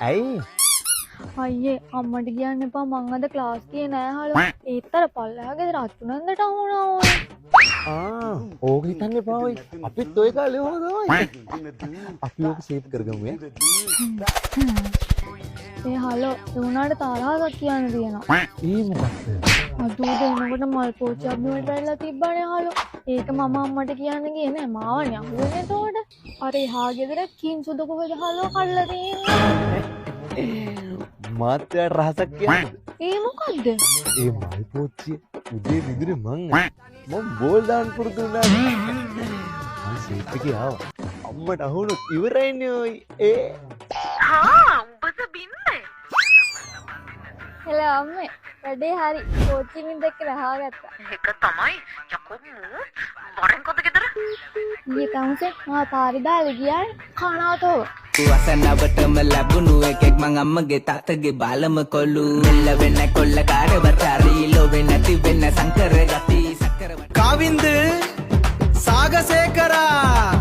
ඇයි? අයියේ අම්මට කියන්න එපා මං අද ක්ලාස් ගියේ නෑ හලෝ. ඒත්තර පල්ලෙහා ගෙදර අතුනන්දට වුණා ඕනේ. ඕක හිතන්න එපා ඔයි. අපිත් ඔය කාලේ වහම තමයි. අපි ඕක සේව් කරගමු ඈ. ඒ හලෝ ඒ උනාට තරහක් කියන්න තියෙනවා. ඒ මොකක්ද? අද උදේ එනකොට මල් පෝච්චියක් බිමට වැටලා තිබ්බනේ හලෝ. ඒක මම අම්මට කියන්න ගියේ නෑ මාවනේ අහුවෙන්නේ එතකොට. අර එහා ගෙදර කිංසුද කොහෙද හලෝ කල්ලා තියෙන්නේ. මාත්‍යාට රහසක් කියන්න. ඒ මොකද්ද? ඒ මල් පෝච්චිය උදේ විදුරේ මම බෝල් දාන්න පුරුදු වුණා. මම සීට් එකේ ආවා. අම්මට අහුණොත් ඉවරයිනේ ඔයි. උඹද බින්නේ? හෙලා අම්මේ වැඩේ හරි කෝච්චියෙන් දැක්ක රහාගත්තා. ඒක තමයි යකෝ වරෙන් කොත ගෙදර ඊයේ කවුන්සේ මා පාරේ දාලා ගියානේ කනාතෝ. අසන්නවටම ලැබුණු එකෙක් මං අම්මගේ තාත්තගේ බාලම කොල්ලු මෙල්ල වෙන්න කොල්ල කාඩවතරී ලොවෙ නැති වෙන්න සංකර ගති සක්කර කාවින්ද සාගසේකරා